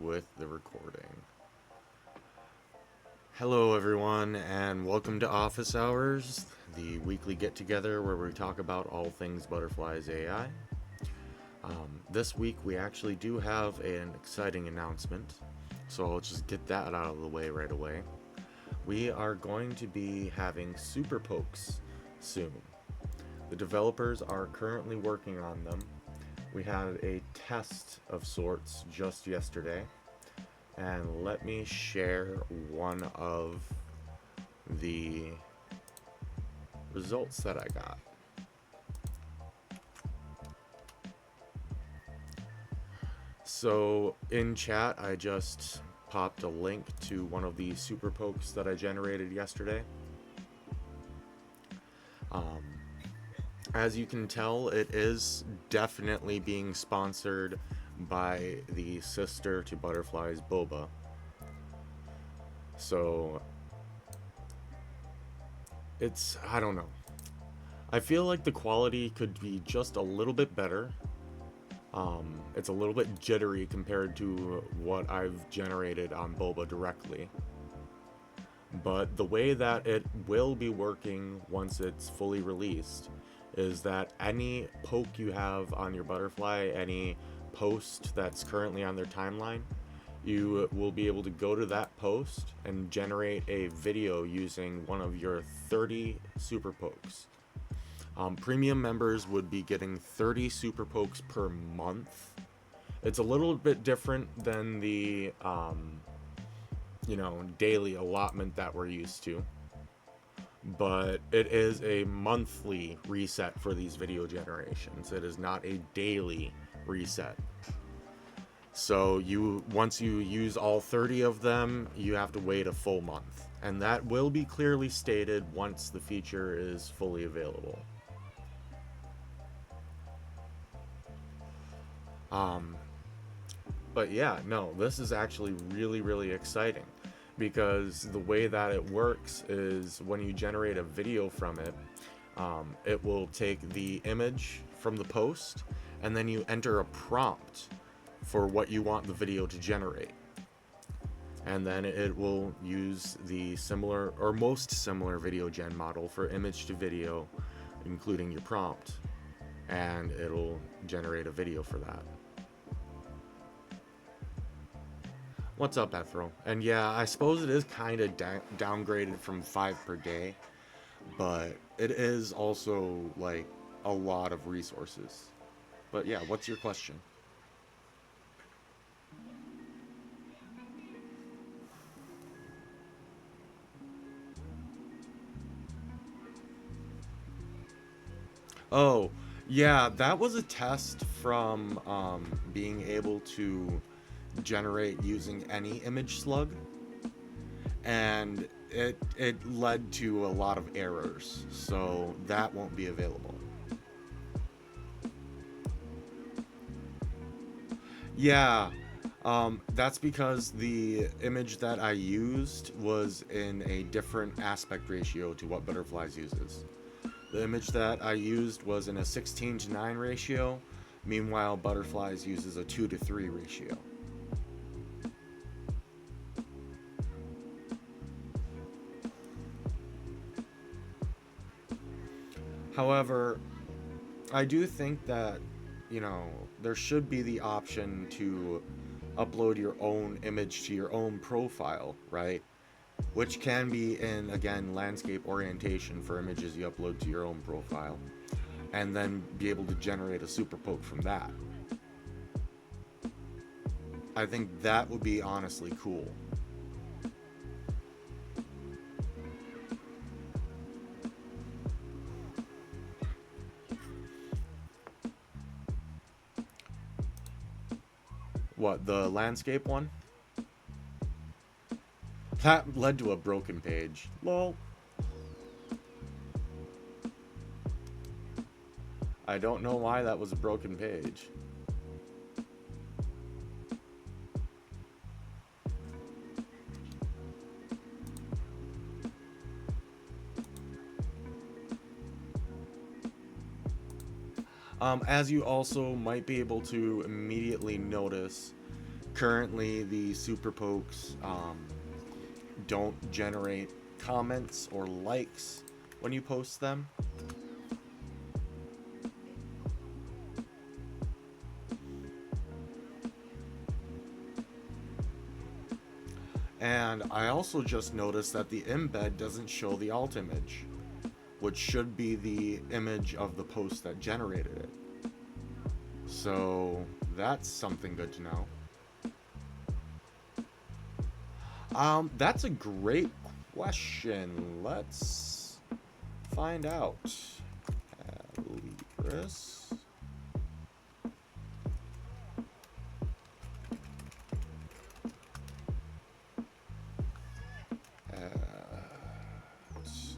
with the recording. Hello, everyone, and welcome to Office Hours, the weekly get together where we talk about all things Butterflies AI. This week, we actually do have an exciting announcement, so I'll just get that out of the way right away. We are going to be having Super Pokes soon. The developers are currently working on them. We had a test of sorts just yesterday, and let me share one of the results that I got. So in chat, I just popped a link to one of the super pokes that I generated yesterday. As you can tell, it is definitely being sponsored by the sister to Butterflies, Boba. So I don't know. I feel like the quality could be just a little bit better. It's a little bit jittery compared to what I've generated on Boba directly. But the way that it will be working once it's fully released is that any poke you have on your butterfly, any post that's currently on their timeline, you will be able to go to that post and generate a video using one of your 30 super pokes. Premium members would be getting 30 super pokes per month. It's a little bit different than the daily allotment that we're used to, but it is a monthly reset for these video generations. It is not a daily reset. So once you use all 30 of them, you have to wait a full month, and that will be clearly stated once the feature is fully available. But yeah, no, this is actually really, really exciting, because the way that it works is when you generate a video from it, it will take the image from the post, and then you enter a prompt for what you want the video to generate. And then it will use the similar or most similar video gen model for image to video, including your prompt, and it'll generate a video for that. What's up, Ethro? And yeah, I suppose it is kind of downgraded from 5 per day, but it is also like a lot of resources. But yeah, what's your question? Oh, yeah, that was a test from being able to generate using any image slug, and it led to a lot of errors, so that won't be available. Yeah, that's because the image that I used was in a different aspect ratio to what Butterflies uses. The image that I used was in a 16:9 ratio, meanwhile Butterflies uses a 2:3 ratio. However, I do think that, there should be the option to upload your own image to your own profile, right? Which can be in, again, landscape orientation for images you upload to your own profile, and then be able to generate a super poke from that. I think that would be honestly cool. What, the landscape one? That led to a broken page. Lol. I don't know why that was a broken page. As you also might be able to immediately notice, Currently, the super pokes don't generate comments or likes when you post them. And I also just noticed that the embed doesn't show the alt image, which should be the image of the post that generated it. So that's something good to know. That's a great question. Let's find out. Libris.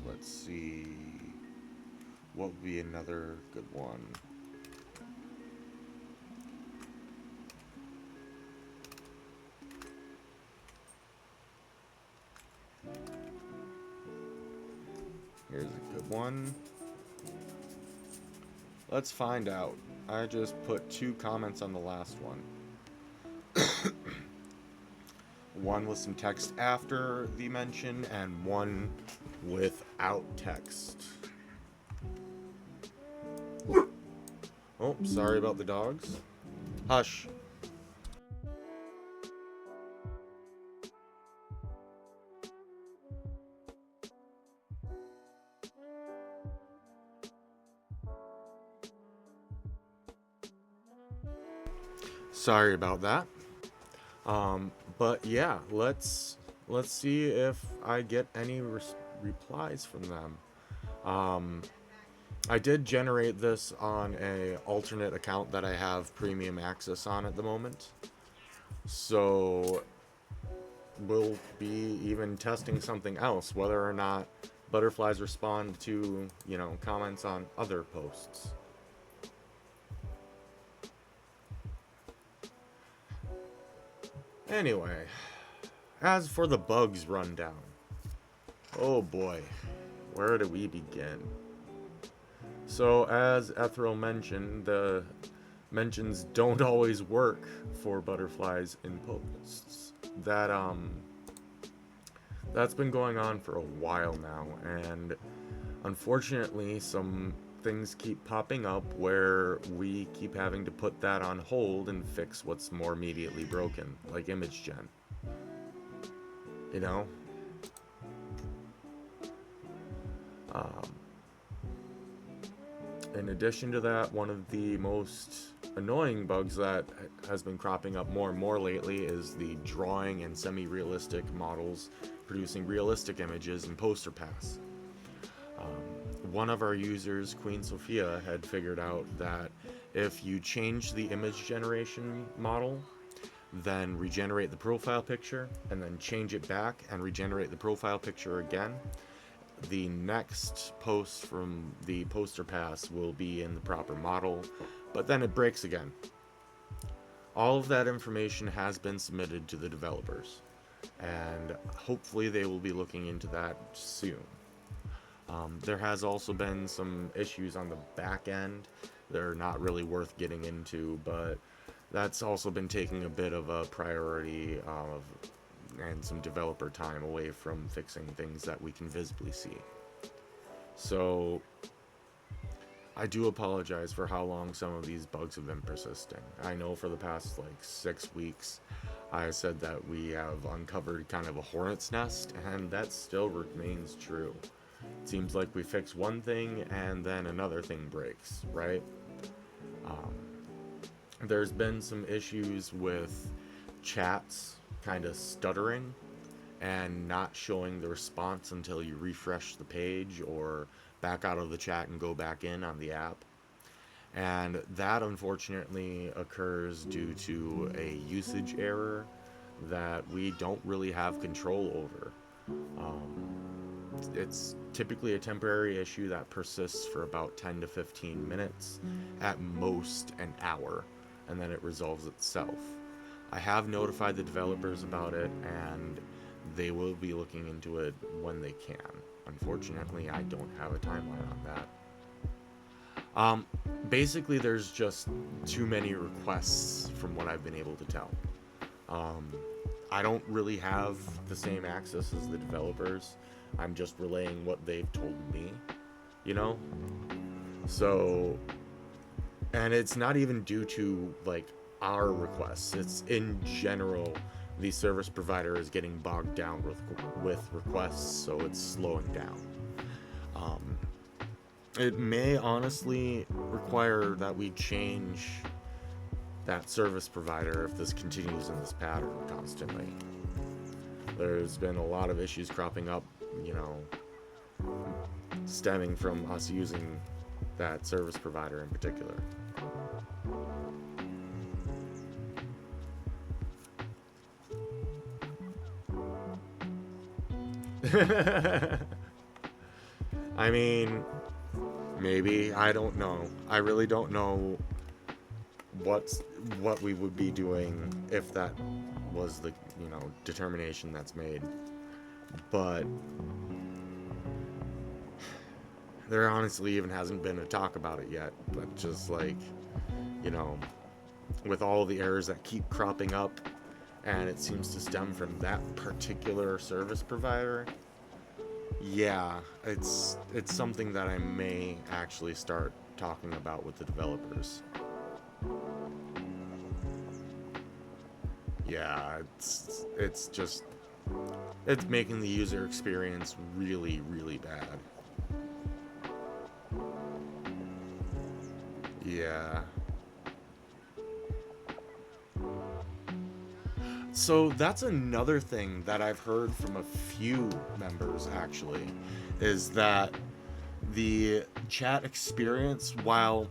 Let's see. What would be another good one? Here's a good one. Let's find out. I just put 2 comments on the last one. One with some text after the mention, and one without text. Oh, sorry about the dogs. Hush. Sorry about that. But yeah, let's see if I get any replies from them. I did generate this on a alternate account that I have premium access on at the moment. So we'll be even testing something else, whether or not butterflies respond to, comments on other posts. Anyway, as for the bugs rundown, oh boy, where do we begin? So, as Ethro mentioned, the mentions don't always work for butterflies in posts. That's been going on for a while now, and unfortunately, some things keep popping up where we keep having to put that on hold and fix what's more immediately broken, like image gen. You know? In addition to that, one of the most annoying bugs that has been cropping up more and more lately is the drawing and semi-realistic models producing realistic images in poster pass. One of our users, Queen Sophia, had figured out that if you change the image generation model, then regenerate the profile picture, and then change it back and regenerate the profile picture again, the next post from the poster pass will be in the proper model, but then it breaks again. All of that information has been submitted to the developers, and hopefully they will be looking into that soon. There has also been some issues on the back end. They're not really worth getting into, but that's also been taking a bit of a priority and some developer time away from fixing things that we can visibly see. So I do apologize for how long some of these bugs have been persisting. I know for the past 6 weeks I said that we have uncovered kind of a hornet's nest, and that still remains true. It seems like we fix one thing and then another thing breaks, right? There's been some issues with chats kind of stuttering and not showing the response until you refresh the page or back out of the chat and go back in on the app. And that unfortunately occurs due to a usage error that we don't really have control over. It's typically a temporary issue that persists for about 10 to 15 minutes, at most an hour, and then it resolves itself. I have notified the developers about it, and they will be looking into it when they can. Unfortunately, I don't have a timeline on that. Basically, there's just too many requests from what I've been able to tell. I don't really have the same access as the developers. I'm just relaying what they've told me, you know? So, and it's not even due to like our requests. It's in general the service provider is getting bogged down with requests, so it's slowing down. Um, it may honestly require that we change that service provider if this continues in this pattern constantly. There's been a lot of issues cropping up, you know, stemming from us using that service provider in particular. I mean, maybe. I don't know. I really don't know what's what we would be doing if that was the, you know, determination that's made. But there honestly even hasn't been a talk about it yet. But just like, you know, with all the errors that keep cropping up, and it seems to stem from that particular service provider, yeah, it's something that I may actually start talking about with the developers. Yeah, it's just it's making the user experience really, really bad. Yeah. So that's another thing that I've heard from a few members actually, is that the chat experience, while,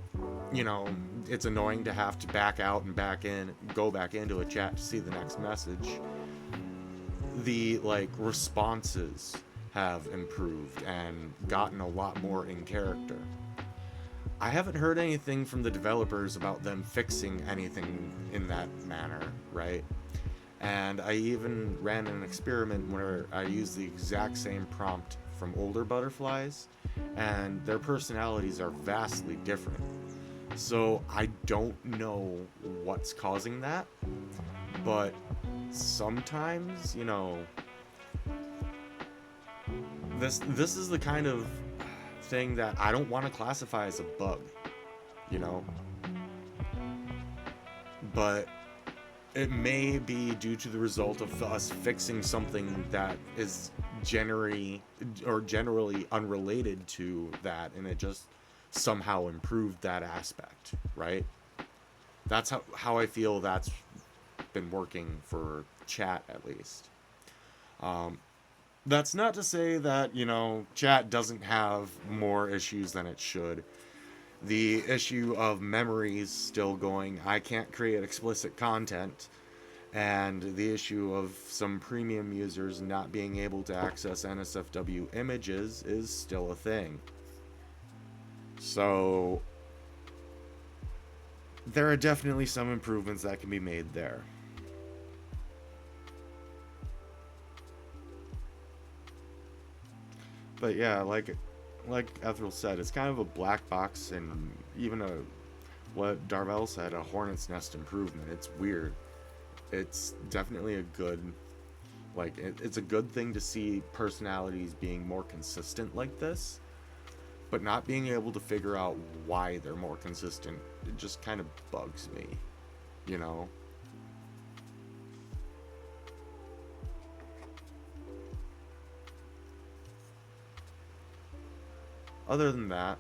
you know, it's annoying to have to back out and back in, go back into a chat to see the next message, the like responses have improved and gotten a lot more in character. I haven't heard anything from the developers about them fixing anything in that manner, right? And I even ran an experiment where I used the exact same prompt from older butterflies, and their personalities are vastly different. So I don't know what's causing that, but sometimes, you know, this is the kind of thing that I don't want to classify as a bug, you know? But it may be due to the result of us fixing something that is generally unrelated to that, and it just somehow improved that aspect, right? That's how I feel that's been working for chat, at least. Um, that's not to say that, you know, chat doesn't have more issues than it should. The issue of memories still going, I can't create explicit content, and the issue of some premium users not being able to access NSFW images is still a thing. So there are definitely some improvements that can be made there. But yeah, like Ethel said, it's kind of a black box, and even a what Darvel said, a hornet's nest improvement. It's weird. It's definitely a good, like, it's a good thing to see personalities being more consistent like this, but not being able to figure out why they're more consistent, it just kind of bugs me, you know? Other than that,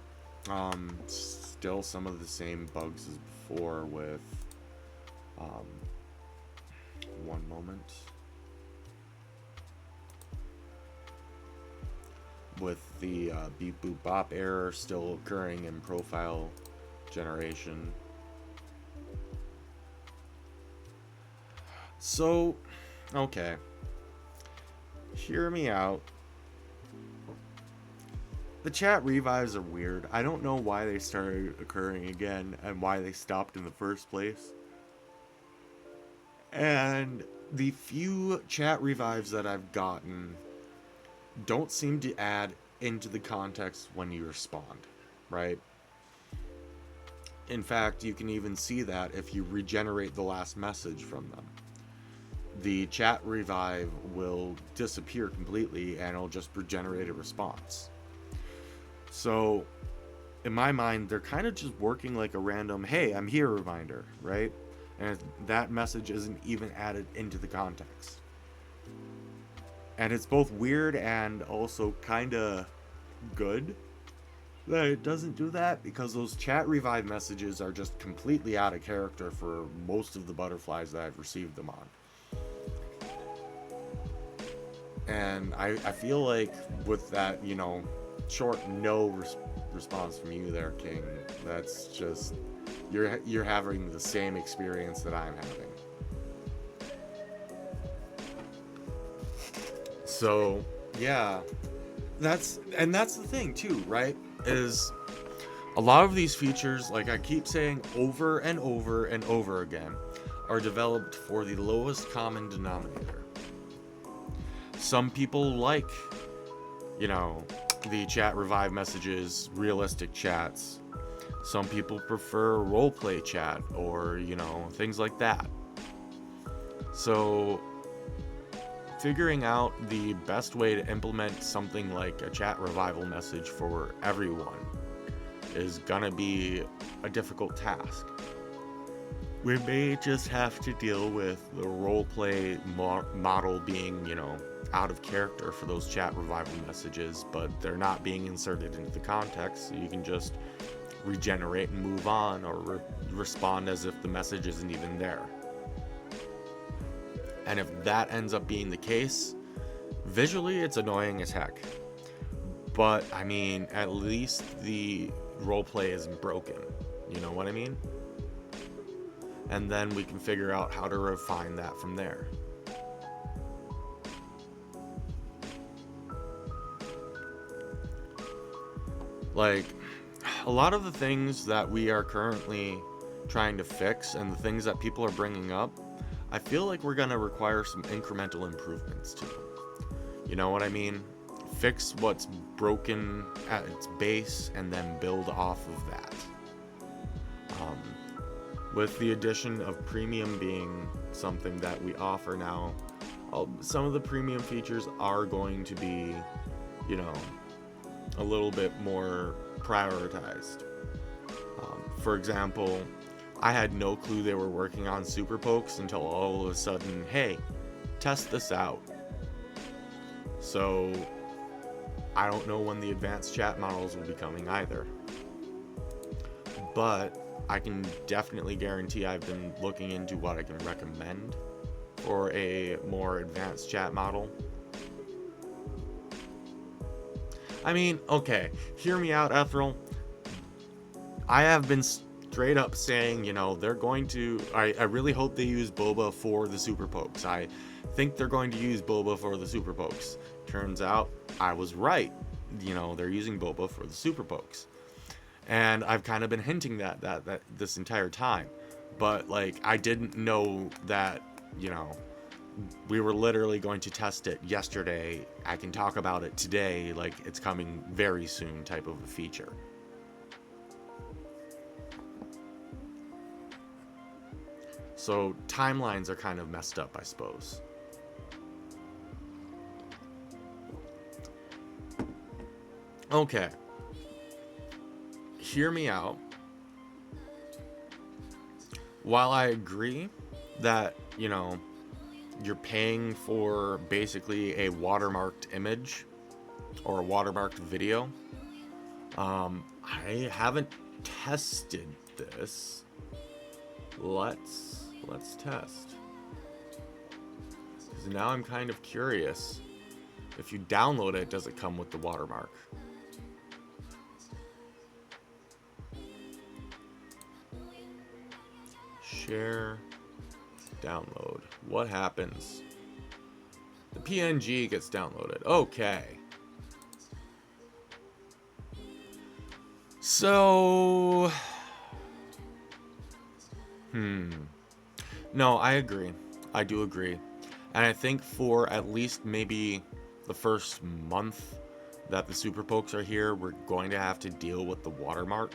still some of the same bugs as before with, um, one moment. With the beep boop bop error still occurring in profile generation. So, okay. Hear me out. The chat revives are weird. I don't know why they started occurring again and why they stopped in the first place. And the few chat revives that I've gotten don't seem to add into the context when you respond, right? In fact, you can even see that if you regenerate the last message from them. the chat revive will disappear completely and it'll just generate a response. So, in my mind, they're kind of just working like a random, hey, I'm here reminder, right? And that message isn't even added into the context. And it's both weird and also kind of good that it doesn't do that, because those chat revive messages are just completely out of character for most of the butterflies that I've received them on. And I feel like with that, short response from you there, King, that's just, you're having the same experience that I'm having. So, yeah, that's the thing too, right? Is a lot of these features, like I keep saying over and over and over again, are developed for the lowest common denominator. Some people like, the chat revive messages, realistic chats. Some people prefer roleplay chat or, things like that. So, figuring out the best way to implement something like a chat revival message for everyone is gonna be a difficult task. We may just have to deal with the roleplay model being, out of character for those chat revival messages, but they're not being inserted into the context, so you can just regenerate and move on, or respond as if the message isn't even there. And if that ends up being the case, visually it's annoying as heck. But, I mean, at least the roleplay isn't broken. You know what I mean? And then we can figure out how to refine that from there. Like, a lot of the things that we are currently trying to fix and the things that people are bringing up, I feel like we're going to require some incremental improvements to them. You know what I mean? Fix what's broken at its base and then build off of that. With the addition of premium being something that we offer now, some of the premium features are going to be, a little bit more prioritized. For example, I had no clue they were working on super pokes until all of a sudden, hey, test this out. So I don't know when the advanced chat models will be coming either. But I can definitely guarantee I've been looking into what I can recommend for a more advanced chat model. I mean, okay, hear me out, Ethereal. I have been straight up saying, they're going to... I really hope they use Boba for the super pokes. I think they're going to use Boba for the super pokes. Turns out, I was right. They're using Boba for the super pokes. And I've kind of been hinting that this entire time. But, I didn't know that, we were literally going to test it yesterday. I can talk about it today, it's coming very soon type of a feature. So timelines are kind of messed up, I suppose. Okay. Hear me out. While I agree that, you're paying for basically a watermarked image or a watermarked video, I haven't tested this. Let's test. Because now I'm kind of curious. If you download it, does it come with the watermark? Share, download. What happens? The PNG gets downloaded. Okay. So... No, I agree. I do agree. And I think for at least maybe the first month that the Super Pokes are here, we're going to have to deal with the watermark.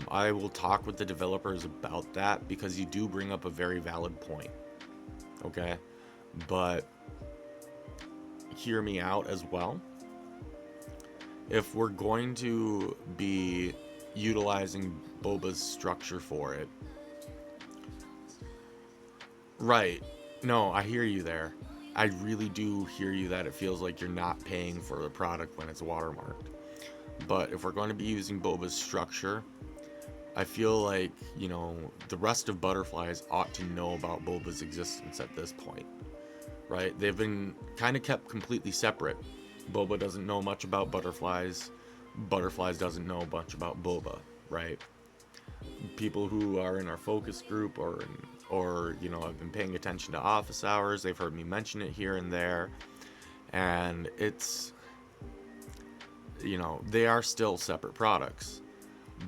I will talk with the developers about that, because you do bring up a very valid point. okay? But hear me out as well. If we're going to be utilizing boba's structure for it, right? No, I hear you there. I really do hear you that it feels like you're not paying for the product when it's watermarked. But if we're going to be using boba's structure, I feel like, the rest of butterflies ought to know about boba's existence at this point, right? They've been kind of kept completely separate. Boba doesn't know much about butterflies. Butterflies doesn't know much about boba, right? People who are in our focus group or have been paying attention to office hours, they've heard me mention it here and there, and it's they are still separate products.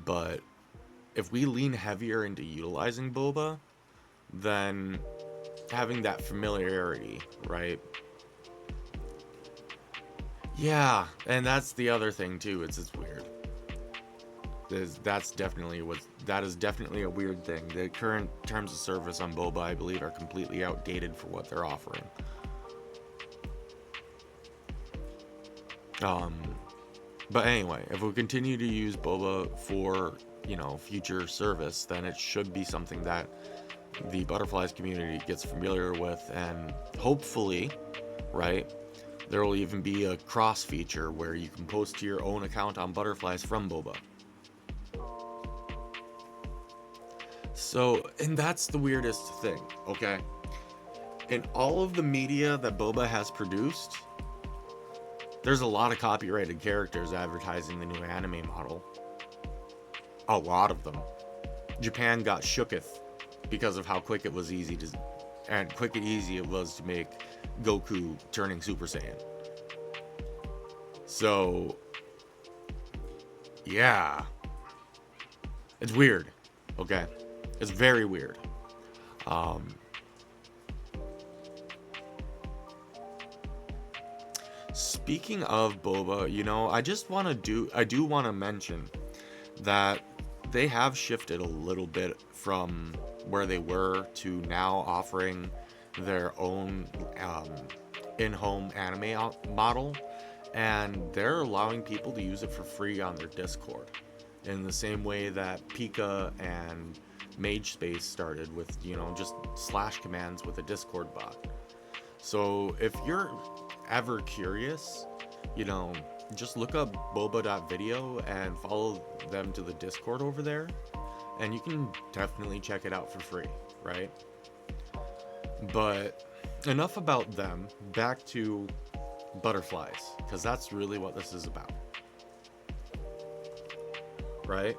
But if we lean heavier into utilizing boba, then having that familiarity, right? Yeah, and that's the other thing too. It's weird. That is definitely a weird thing. The current terms of service on boba, I believe, are completely outdated for what they're offering. But anyway, if we continue to use boba for future service, then it should be something that the butterflies community gets familiar with, and hopefully, right, there will even be a cross feature where you can post to your own account on butterflies from boba. So, and that's the weirdest thing, okay? In all of the media that boba has produced, there's a lot of copyrighted characters advertising the new anime model. A lot of them. Japan got shooketh because of how quick it was quick and easy it was to make Goku turning Super Saiyan. So, yeah. It's weird, okay? It's very weird. Speaking of boba, I do want to mention that they have shifted a little bit from where they were to now offering their own in-home anime model, and they're allowing people to use it for free on their Discord, in the same way that Pika and MageSpace started with just slash commands with a Discord bot. So if you're ever curious, just look up boba.video and follow them to the Discord over there, and you can definitely check it out for free, right? But enough about them, back to butterflies, because that's really what this is about, right?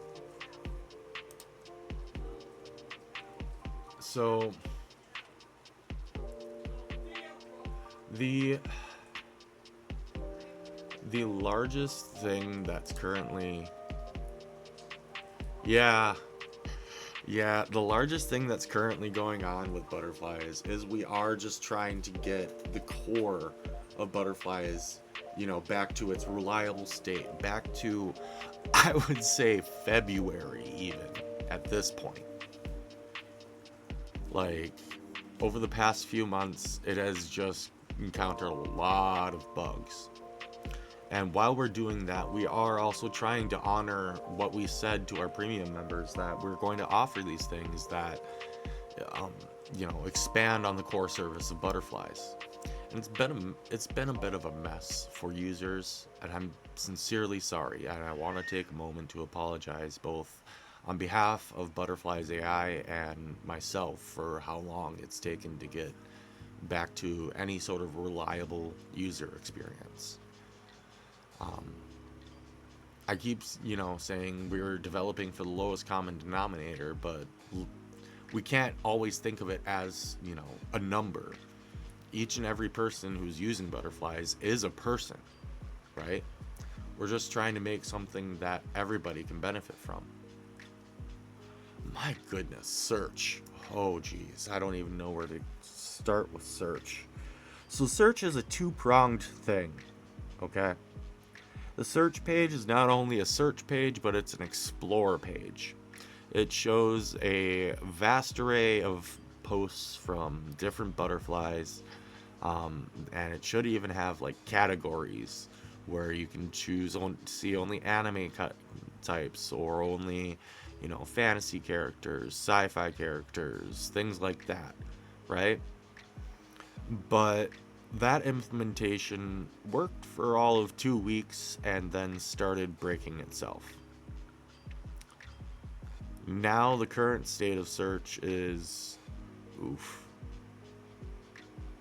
So the largest thing that's currently the largest thing that's currently going on with butterflies is we are just trying to get the core of butterflies, back to its reliable state, back to, I would say, February even at this point. Like, over the past few months, it has just encountered a lot of bugs. And while we're doing that, we are also trying to honor what we said to our premium members, that we're going to offer these things that, expand on the core service of butterflies. And it's been a bit of a mess for users, and I'm sincerely sorry. And I want to take a moment to apologize both on behalf of Butterflies AI and myself for how long it's taken to get back to any sort of reliable user experience. I keep, saying we're developing for the lowest common denominator, but we can't always think of it as, a number. Each and every person who's using butterflies is a person, right? We're just trying to make something that everybody can benefit from. My goodness, search. Oh, geez. I don't even know where to start with search. So search is a two-pronged thing, okay? The search page is not only a search page, but it's an explore page. It shows a vast array of posts from different butterflies, and it should even have like categories where you can choose see only anime types, or only, fantasy characters, sci-fi characters, things like that, right? But that implementation worked for all of 2 weeks and then started breaking itself. Now the current state of search is oof.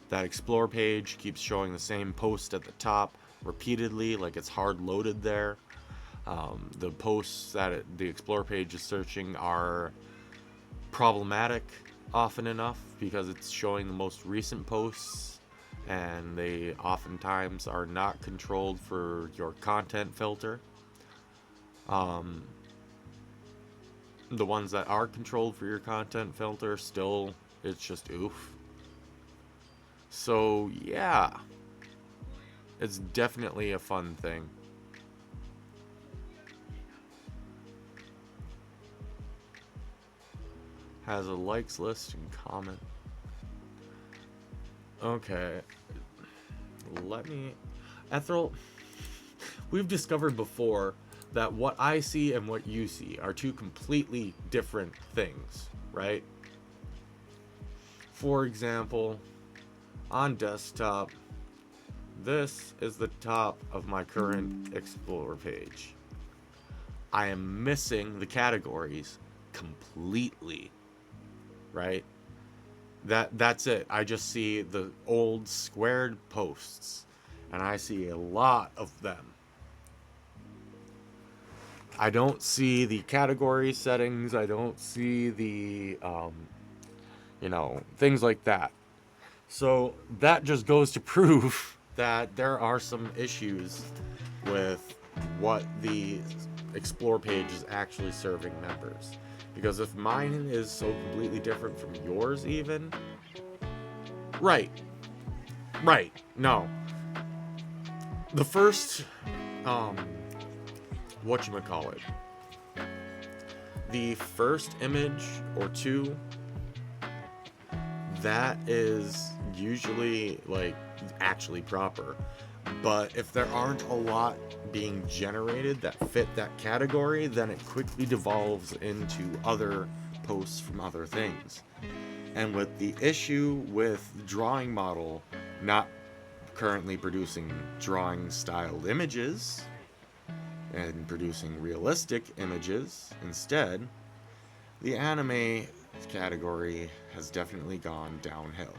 That explore page keeps showing the same post at the top repeatedly, like it's hard loaded there. The posts that the explore page is searching are problematic often enough because it's showing the most recent posts, and they oftentimes are not controlled for your content filter. The ones that are controlled for your content filter, still, it's just oof. So yeah, it's definitely a fun thing. Has a likes list and comment. Okay, let me, Ethel, we've discovered before that what I see and what you see are two completely different things, right? For example, on desktop, this is the top of my current Explorer page. I am missing the categories completely, right? That's it. I just see the old squared posts, and I see a lot of them. I don't see the category settings. I don't see the, things like that. So that just goes to prove that there are some issues with what the Explore page is actually serving members. Because if mine is so completely different from yours, even, right, no. The first, whatchamacallit, the first image or two, that is usually like actually proper. But if there aren't a lot being generated that fit that category, then it quickly devolves into other posts from other things. And with the issue with Drawing Model not currently producing drawing styled images and producing realistic images instead, the anime category has definitely gone downhill.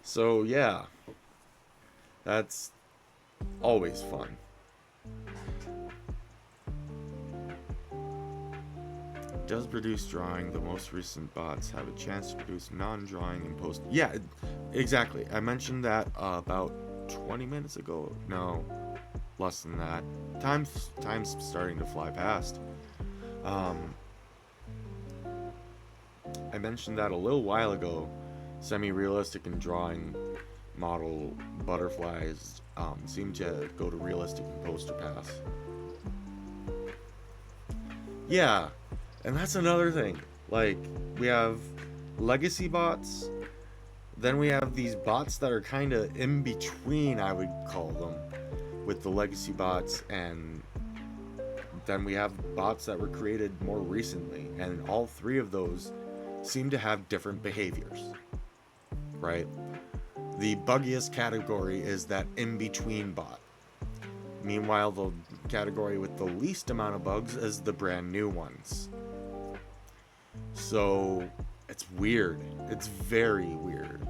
So yeah, that's always fun. Does produce drawing. The most recent bots have a chance to produce non-drawing and post. Yeah, exactly. I mentioned that about 20 minutes ago. No, less than that. Time's starting to fly past. I mentioned that a little while ago. Semi-realistic and drawing model butterflies seem to go to realistic and poster pass. Yeah, and that's another thing. Like, we have legacy bots, then we have these bots that are kind of in between, I would call them, with the legacy bots, and then we have bots that were created more recently, and all three of those seem to have different behaviors, right? The buggiest category is that in-between bot. Meanwhile, the category with the least amount of bugs is the brand new ones. So, it's weird. It's very weird.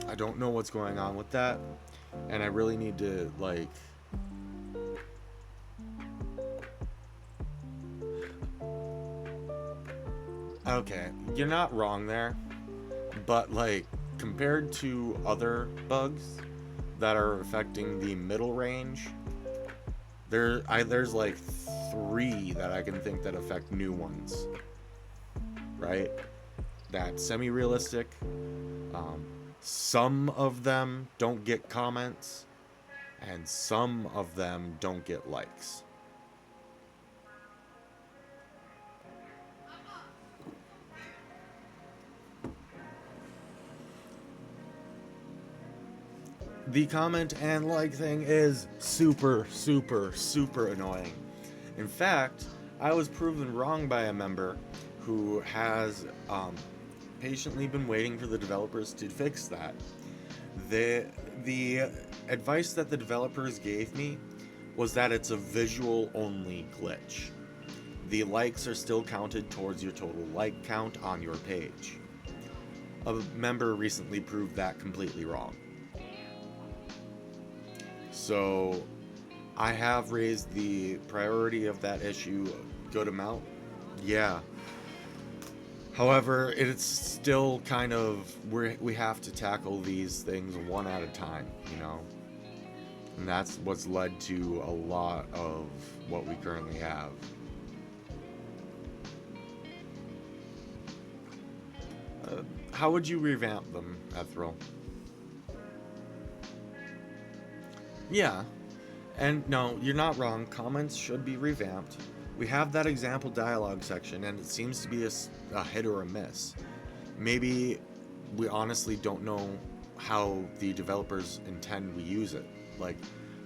I don't know what's going on with that, and I really need to, like... Okay, you're not wrong there, but, like, compared to other bugs that are affecting the middle range, there's like 3 that I can think that affect new ones, right? That semi-realistic, some of them don't get comments, and some of them don't get likes. The comment and like thing is super, super, super annoying. In fact, I was proven wrong by a member who has patiently been waiting for the developers to fix that. The advice that the developers gave me was that it's a visual only glitch. The likes are still counted towards your total like count on your page. A member recently proved that completely wrong. So I have raised the priority of that issue a good amount. Yeah. However, it's still kind of we have to tackle these things one at a time, you know? And that's what's led to a lot of what we currently have. How would you revamp them, Ethril? Yeah, and no, you're not wrong. Comments should be revamped. We have that example dialogue section, and it seems to be a hit or a miss. Maybe we honestly don't know how the developers intend we use it. Like,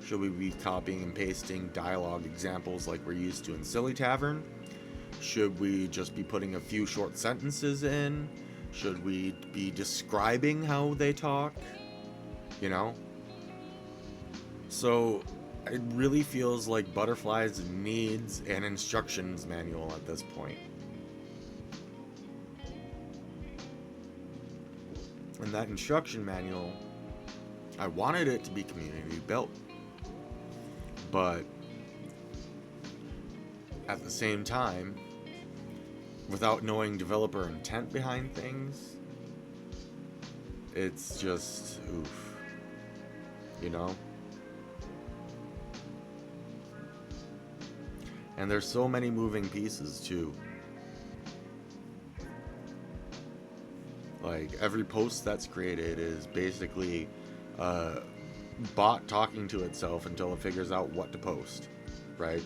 should we be copying and pasting dialogue examples like we're used to in Silly Tavern? Should we just be putting a few short sentences in? Should we be describing how they talk? You know? So it really feels like Butterflies needs an instructions manual at this point. And that instruction manual, I wanted it to be community built. But at the same time, without knowing developer intent behind things, it's just oof. You know? And there's so many moving pieces too. Like every post that's created is basically a bot talking to itself until it figures out what to post, right?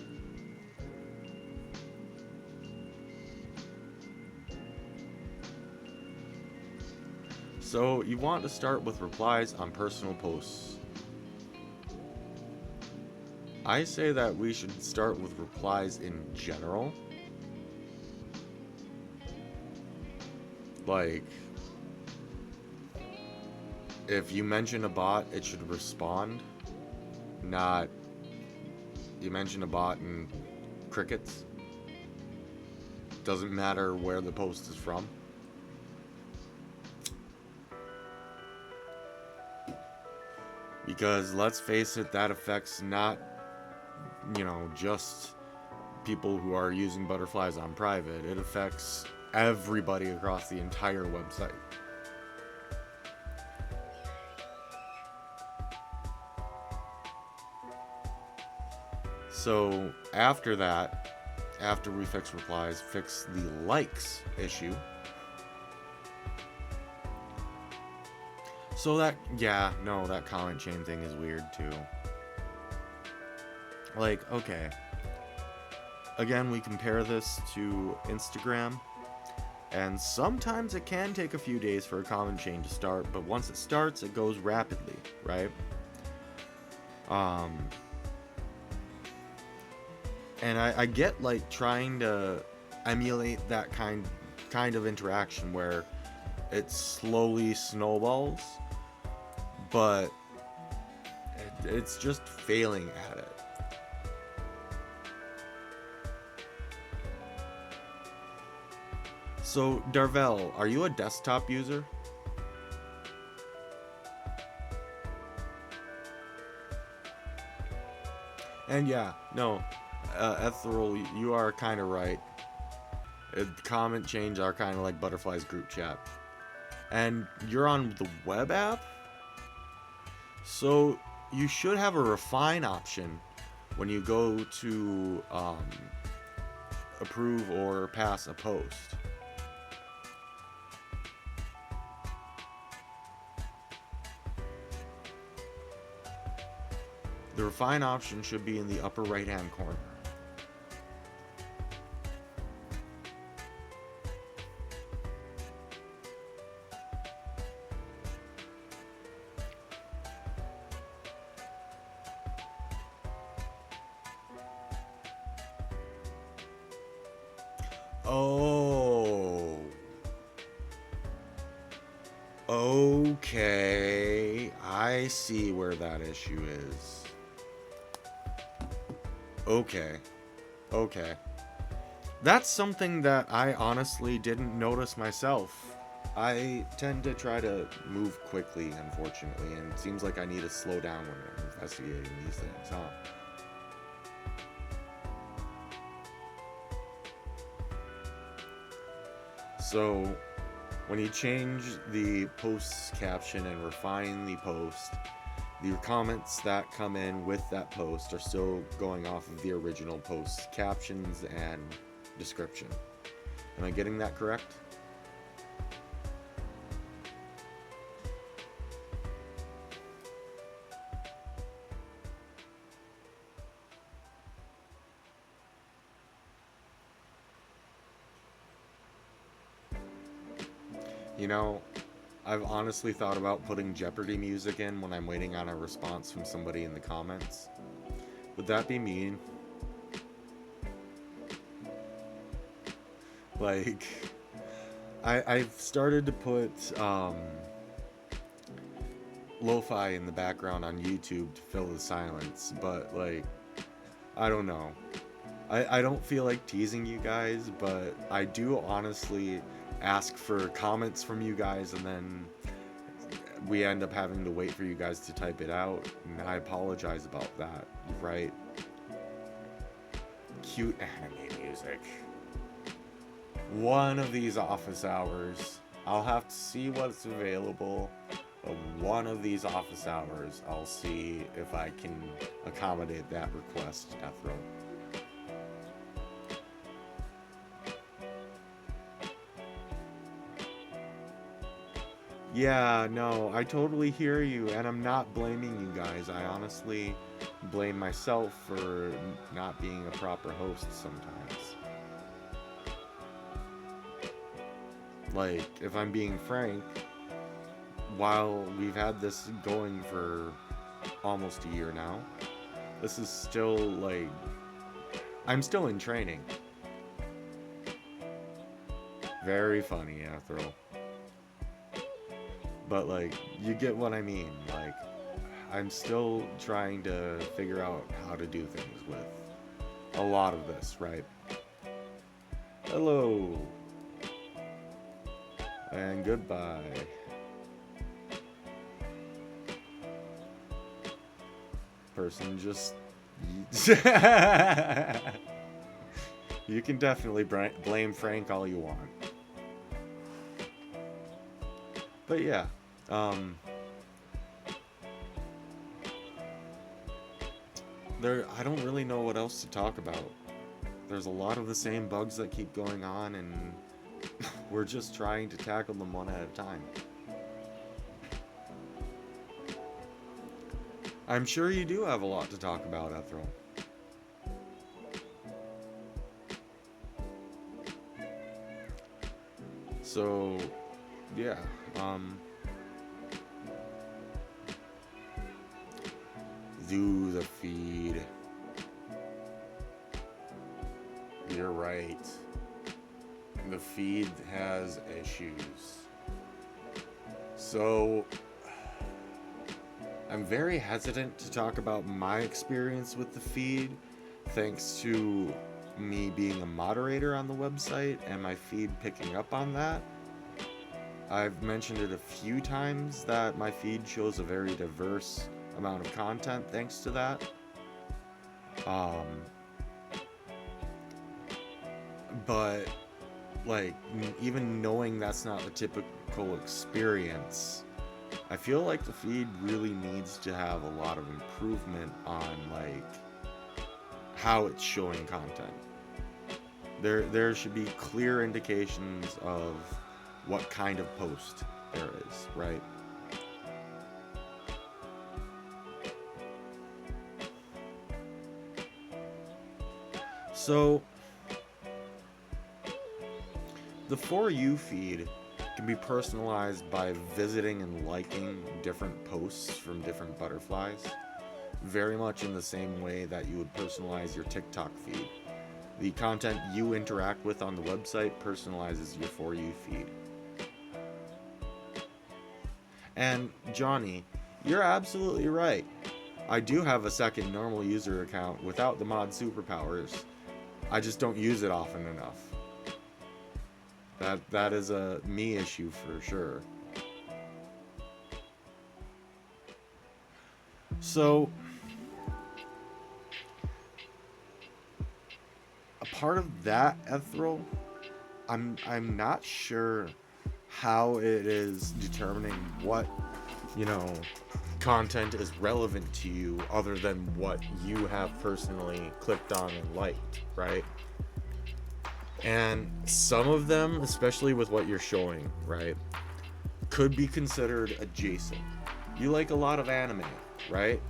So you want to start with replies on personal posts. I say that we should start with replies in general. Like, if you mention a bot, it should respond. Not, you mention a bot and crickets. Doesn't matter where the post is from. Because let's face it, that affects not, just people who are using Butterflies on private. It affects everybody across the entire website. So after that, after we fix replies, fix the likes issue. So that comment chain thing is weird too. Like, okay. Again, we compare this to Instagram, and sometimes it can take a few days for a comment chain to start, but once it starts, it goes rapidly, right? And I get like trying to emulate that kind of interaction where it slowly snowballs, but it's just failing at it. So, Darvel, are you a desktop user? And yeah, no, Ethereal, you are kind of right. Comment chains are kind of like Butterflies group chat. And you're on the web app? So, you should have a refine option when you go to approve or pass a post. The refine option should be in the upper right hand corner. Oh. Okay. I see where that issue is. Okay. Okay. That's something that I honestly didn't notice myself. I tend to try to move quickly, unfortunately, and it seems like I need to slow down when I'm investigating these things, huh? So, when you change the post's caption and refine the post, the comments that come in with that post are still going off of the original post's captions and description. Am I getting that correct? You know, I've honestly thought about putting Jeopardy music in when I'm waiting on a response from somebody in the comments. Would that be mean? Like, I've started to put lo-fi in the background on YouTube to fill the silence, but like, I don't know. I don't feel like teasing you guys, but I do honestly ask for comments from you guys, and then we end up having to wait for you guys to type it out, and I apologize about that, right? Cute anime music. One of these office hours, I'll have to see what's available. But one of these office hours, I'll see if I can accommodate that request, Ethro. Yeah, no, I totally hear you, and I'm not blaming you guys. I honestly blame myself for not being a proper host sometimes. Like, if I'm being frank, while we've had this going for almost a year now, this is still, like, I'm still in training. Very funny, Ethel. But, like, you get what I mean. Like, I'm still trying to figure out how to do things with a lot of this, right? Hello. And goodbye. Person just... You can definitely blame Frank all you want. But yeah, I don't really know what else to talk about. There's a lot of the same bugs that keep going on, and we're just trying to tackle them one at a time. I'm sure you do have a lot to talk about, Ethel. So, yeah, do the feed. You're right. The feed has issues. So, I'm very hesitant to talk about my experience with the feed, thanks to me being a moderator on the website and my feed picking up on that. I've mentioned it a few times that my feed shows a very diverse amount of content thanks to that. But like, even knowing that's not the typical experience, I feel like the feed really needs to have a lot of improvement on like how it's showing content. There should be clear indications of what kind of post there is, right? So, the For You feed can be personalized by visiting and liking different posts from different butterflies, very much in the same way that you would personalize your TikTok feed. The content you interact with on the website personalizes your For You feed. And Johnny, you're absolutely right. I do have a second normal user account without the mod superpowers. I just don't use it often enough. That is a me issue for sure. So, a part of that, Ethereal, I'm not sure how it is determining what, you know, content is relevant to you other than what you have personally clicked on and liked, right? And some of them, especially with what you're showing, right, could be considered adjacent. You like a lot of anime, right?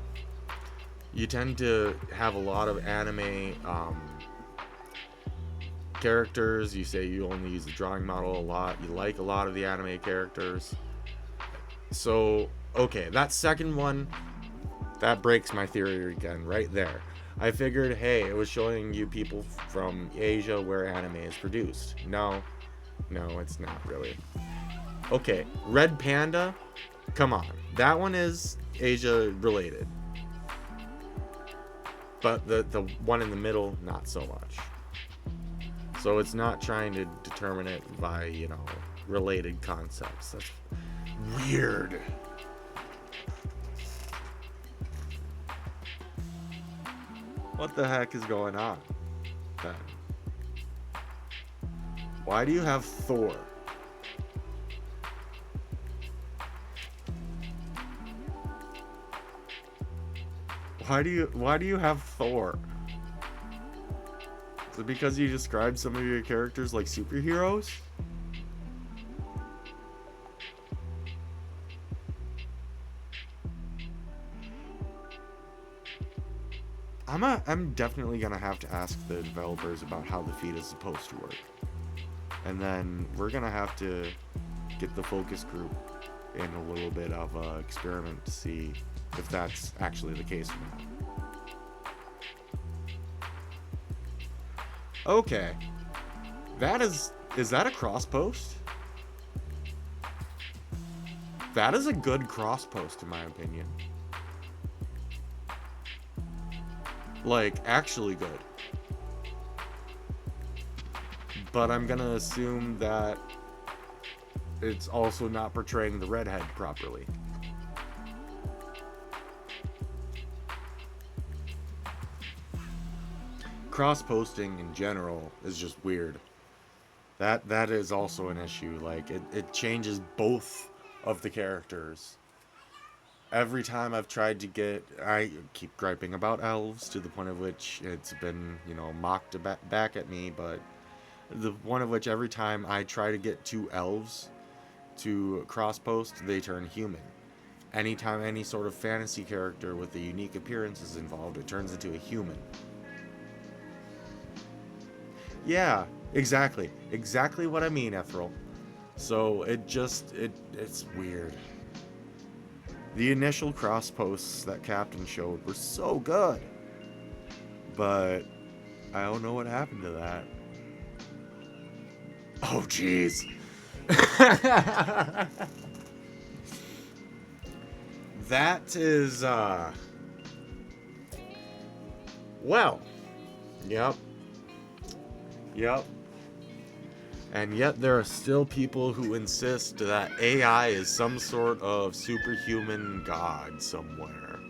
You tend to have a lot of anime characters. You say you only use the drawing model a lot. You like a lot of the anime characters. So, okay, that second one, that breaks my theory again right there. I figured, hey, it was showing you people from Asia where anime is produced. No, it's not really. Okay, Red Panda, come on. That one is Asia related. But the one in the middle, not so much. So it's not trying to determine it by, you know, related concepts. That's weird. What the heck is going on then? Why do you have Thor? Why do you have Thor? Is it because you described some of your characters like superheroes? I'm definitely gonna have to ask the developers about how the feed is supposed to work. And then we're gonna have to get the focus group in a little bit of a experiment to see if that's actually the case or not. Okay. Is that a cross post? That is a good cross post in my opinion. Like, actually good. But I'm gonna assume that it's also not portraying the redhead properly. Cross-posting in general is just weird. That is also an issue. Like, it changes both of the characters. Every time I've tried to get... I keep griping about elves to the point of which it's been, you know, mocked back at me, but the one of which every time I try to get two elves to cross-post, they turn human. Anytime any sort of fantasy character with a unique appearance is involved, it turns into a human. Yeah, exactly. Exactly what I mean, Ethereal. So it's weird. The initial cross posts that Captain showed were so good. But I don't know what happened to that. Oh, jeez. That is, well, yep. Yep. And yet there are still people who insist that AI is some sort of superhuman god somewhere.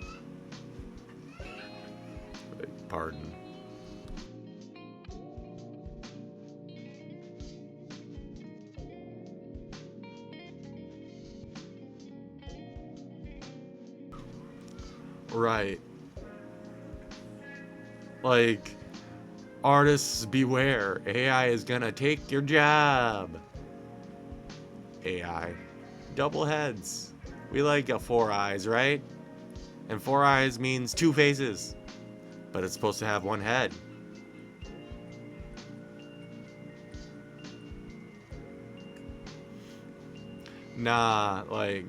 Pardon. Right. Like, artists beware. AI is gonna take your job. AI. Double heads. We like a 4 eyes, right? And 4 eyes means 2 faces. But it's supposed to have 1 head. Nah, like,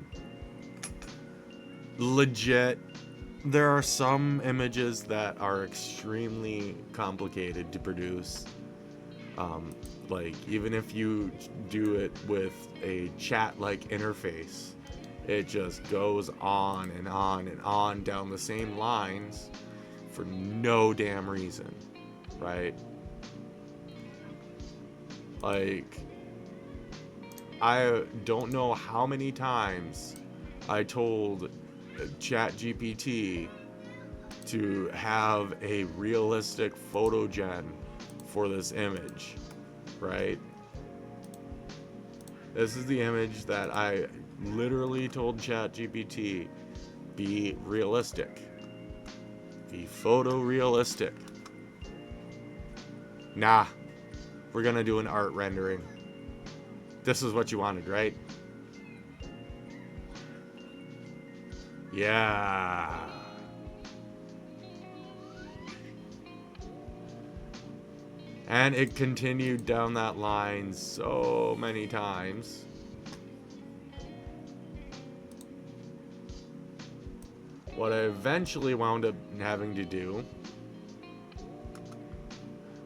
legit, there are some images that are extremely complicated to produce. Um, like, even if you do it with a chat-like interface, it just goes on and on and on down the same lines for no damn reason, right? Like, I don't know how many times I told ChatGPT to have a realistic photo gen for this image, right? This is the image that I literally told ChatGPT be realistic. Be photorealistic. Nah, we're gonna do an art rendering. This is what you wanted, right? Yeah. And it continued down that line so many times. What I eventually wound up having to do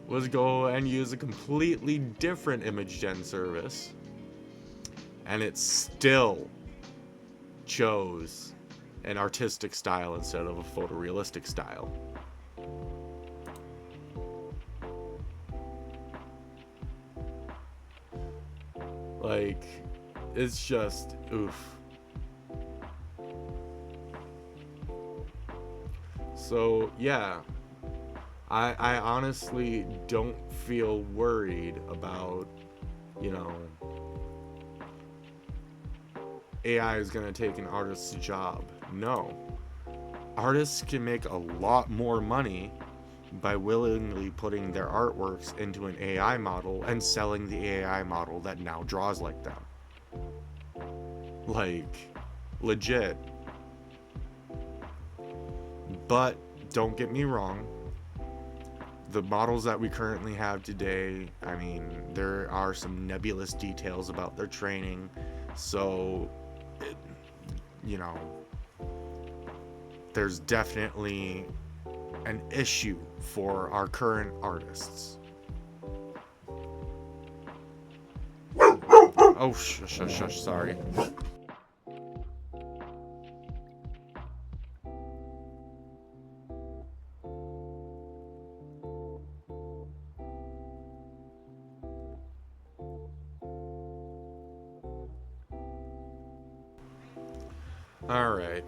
was go and use a completely different image gen service, and it still chose an artistic style instead of a photorealistic style. Like, it's just oof. So yeah, I honestly don't feel worried about, you know, AI is going to take an artist's job. No. Artists can make a lot more money by willingly putting their artworks into an AI model and selling the AI model that now draws like them. Like, legit. But don't get me wrong, the models that we currently have today, I mean, there are some nebulous details about their training, so you know, there's definitely an issue for our current artists. Oh, shush, sorry. Alright.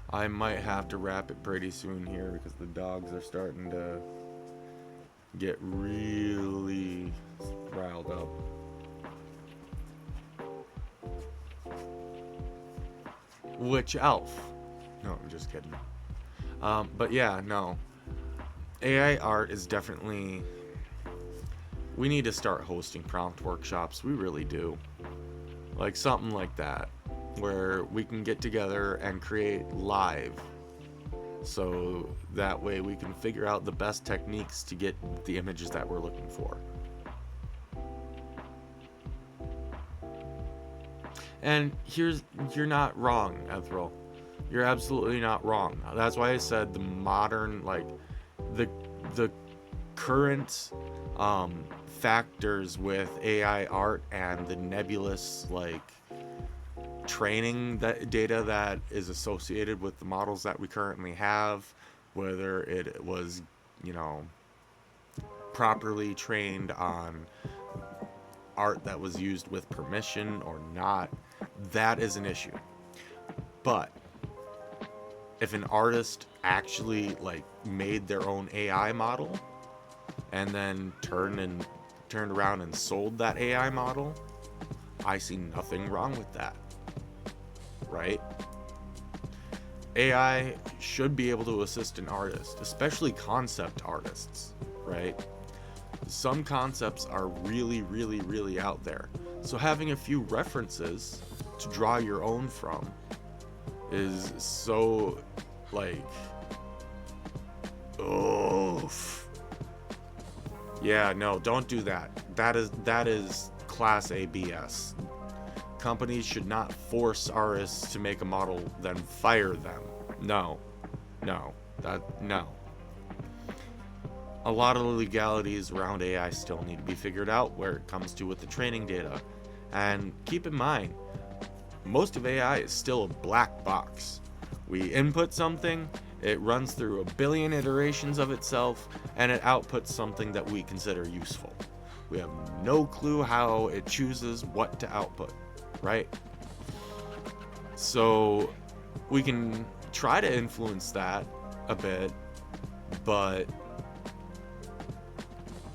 I might have to wrap it pretty soon here because the dogs are starting to get really riled up. Which elf? No, I'm just kidding. But yeah, no. AI art is definitely... We need to start hosting prompt workshops. We really do. Like something like that, where we can get together and create live. So that way we can figure out the best techniques to get the images that we're looking for. And you're not wrong, Ethril. You're absolutely not wrong. That's why I said the modern, like, the current factors with AI art and the nebulous, like, training that data that is associated with the models that we currently have, whether it was, you know, properly trained on art that was used with permission or not, that is an issue. But if an artist actually, like, made their own AI model and then turned around and sold that AI model, I see nothing wrong with that. Right? AI should be able to assist an artist, especially concept artists, right? Some concepts are really, really, really out there. So having a few references to draw your own from is so, like, oof. Yeah, no, don't do that. That is class A BS. companies should not force artists to make a model, then fire them. No. No. No. A lot of the legalities around AI still need to be figured out where it comes to with the training data. And keep in mind, most of AI is still a black box. We input something, it runs through a billion iterations of itself, and it outputs something that we consider useful. We have no clue how it chooses what to output, right? So we can try to influence that a bit, but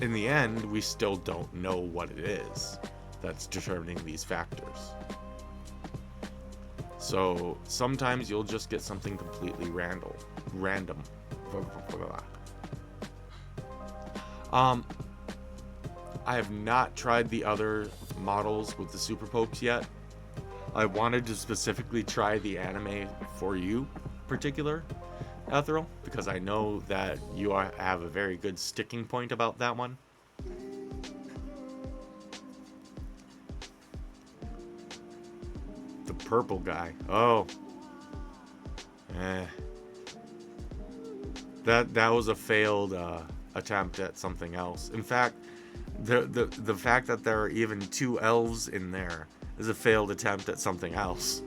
in the end, we still don't know what it is that's determining these factors. So sometimes you'll just get something completely random. I have not tried the other models with the super pokes yet. I wanted to specifically try the anime for you particular, Ethereal, because I know that you have a very good sticking point about that one. The purple guy. Oh. That was a failed attempt at something else. In fact, the fact that there are even two elves in there is a failed attempt at something else.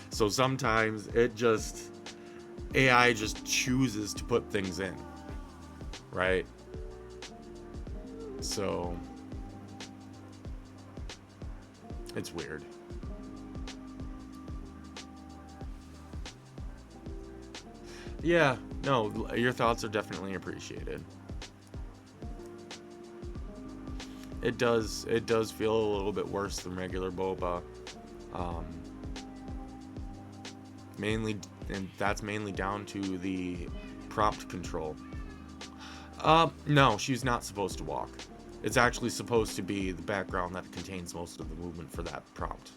So sometimes AI just chooses to put things in, right? So it's weird. Yeah, no, your thoughts are definitely appreciated. It does feel a little bit worse than regular boba. That's mainly down to the prompt control. No, she's not supposed to walk. It's actually supposed to be the background that contains most of the movement for that prompt.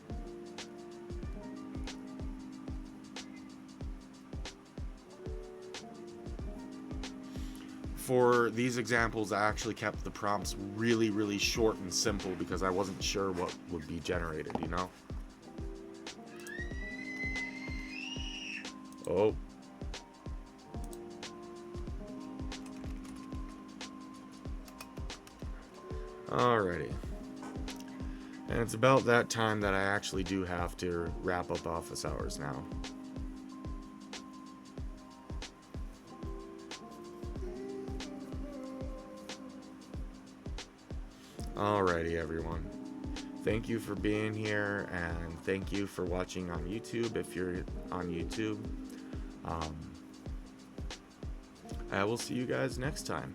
For these examples, I actually kept the prompts really, really short and simple because I wasn't sure what would be generated, you know? Oh. Alrighty. And it's about that time that I actually do have to wrap up office hours now. Alrighty, everyone. Thank you for being here, and thank you for watching on YouTube if you're on YouTube. I will see you guys next time.